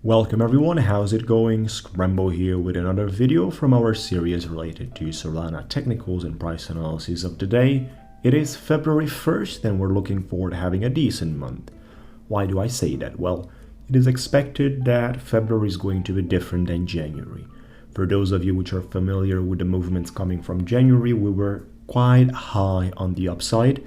Welcome everyone, how's it going? Scrembo here with another video from our series related to Solana technicals and price analysis of today. It is February 1st and we're looking forward to having a decent month. Why do I say that? Well, it is expected that February is going to be different than January. For those of you which are familiar with the movements coming from January, we were quite high on the upside.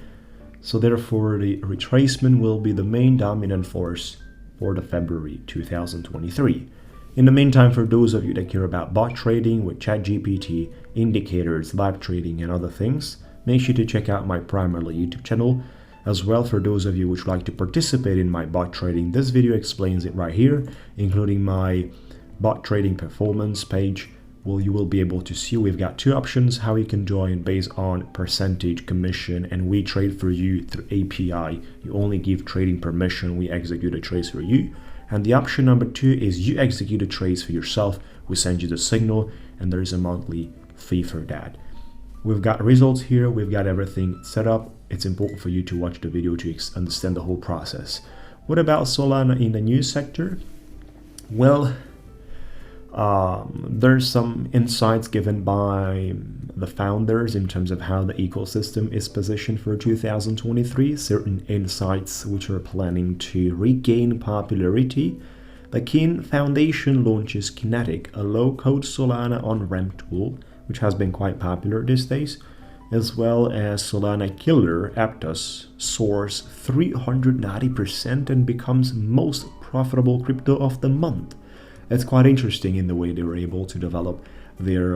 So therefore the retracement will be the main dominant force for the February 2023. In the meantime, for those of you that care about bot trading with ChatGPT, indicators, live trading and other things, make sure to check out my primary YouTube channel. As well, for those of you which like to participate in my bot trading, this video explains it right here, including my bot trading performance page. Well, you will be able to see we've got two options how you can join based on percentage commission, and we trade for you through API. You only give trading permission, we execute the trades for you. And the option number 2 is you execute the trades for yourself, we send you the signal, and there's a monthly fee for that. We've got results here, we've got everything set up. It's important for you to watch the video to understand the whole process. What about Solana in the news sector? Well, there's some insights given by the founders in terms of how the ecosystem is positioned for 2023, certain insights which are planning to regain popularity. The Kin Foundation launches Kinetic, a low-code Solana on-ramp tool, which has been quite popular these days, as well as Solana killer Aptos soars 390% and becomes most profitable crypto of the month. It's quite interesting in the way they were able to develop their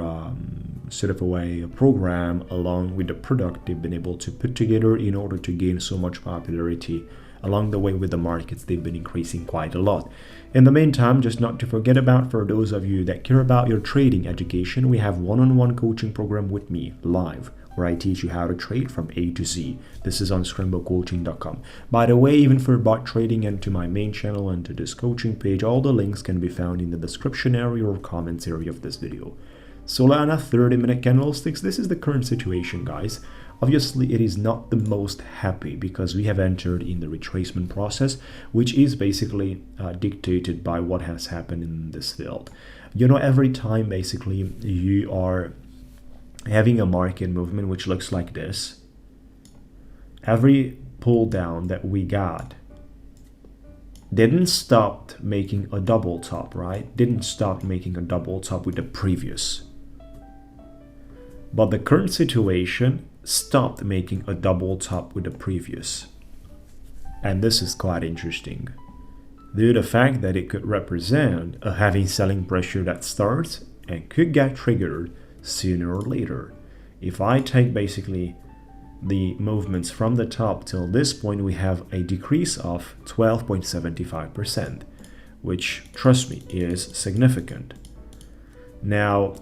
sort of a way program along with the product they've been able to put together in order to gain so much popularity. Along the way with the markets, they've been increasing quite a lot. In the meantime, just not to forget about, for those of you that care about your trading education, we have one-on-one coaching program with me live, where I teach you how to trade from A to Z. This is on scrembocoaching.com. By the way, even for bot trading and to my main channel and to this coaching page, all the links can be found in the description area or comments area of this video. Solana 30-minute candlesticks. This is the current situation, guys. Obviously, it is not the most happy because we have entered in the retracement process, which is basically dictated by what has happened in this field. You know, every time basically you are having a market movement which looks like this, every pull down that we got didn't stop making a double top, right? Didn't stop making a double top with the previous. But the current situation stopped making a double top with the previous. And this is quite interesting due to the fact that it could represent a heavy selling pressure that starts and could get triggered sooner or later. If I take basically the movements from the top till this point, we have a decrease of 12.75%, which, trust me, is significant. Now,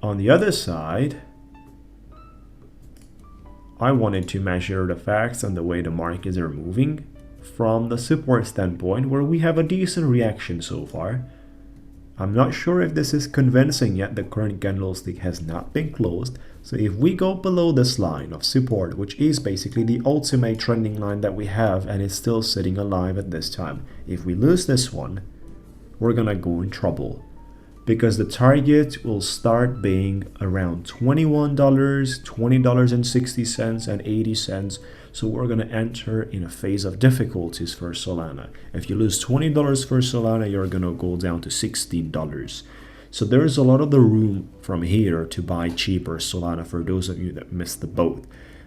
on the other side, I wanted to measure the facts and the way the markets are moving from the support standpoint, where we have a decent reaction so far. I'm not sure if this is convincing yet. The current candlestick has not been closed. So if we go below this line of support, which is basically the ultimate trending line that we have and is still sitting alive at this time, if we lose this one, we're gonna go in trouble, because the target will start being around $21, $20.60 and 80 cents. So we're going to enter in a phase of difficulties for Solana. If you lose $20 for Solana, you're going to go down to $16. So there's a lot of the room from here to buy cheaper Solana for those of you that missed the boat.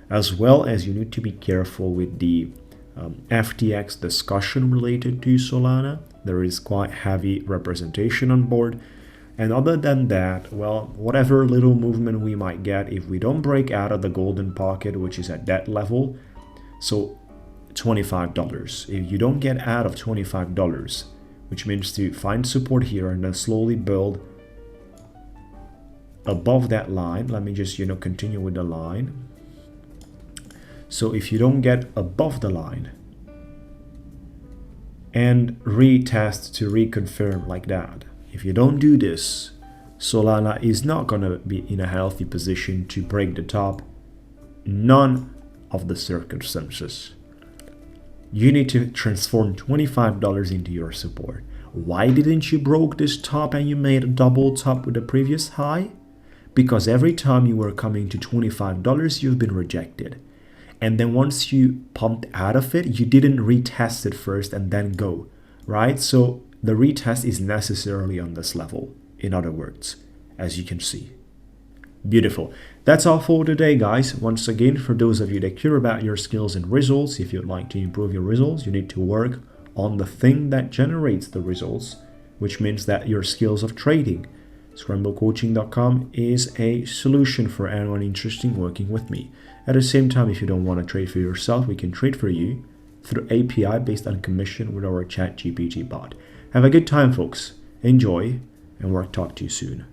As well as you need to be careful with the FTX discussion related to Solana. There is quite heavy representation on board. And other than that, well, whatever little movement we might get, if we don't break out of the golden pocket, which is at that level, so $25, if you don't get out of $25, which means to find support here and then slowly build above that line. Let me just, continue with the line. So if you don't get above the line and retest to reconfirm like that, if you don't do this, Solana is not going to be in a healthy position to break the top. None of the circumstances. You need to transform $25 into your support. Why didn't you broke this top and you made a double top with the previous high? Because every time you were coming to $25, you've been rejected. And then once you pumped out of it, you didn't retest it first and then go, right? So the retest is necessarily on this level, in other words, as you can see. Beautiful. That's all for today, guys. Once again, for those of you that care about your skills and results, if you'd like to improve your results, you need to work on the thing that generates the results, which means that your skills of trading. ScremboCoaching.com is a solution for anyone interested in working with me. At the same time, if you don't want to trade for yourself, we can trade for you through API based on commission with our ChatGPT bot. Have a good time, folks. Enjoy, and we'll talk to you soon.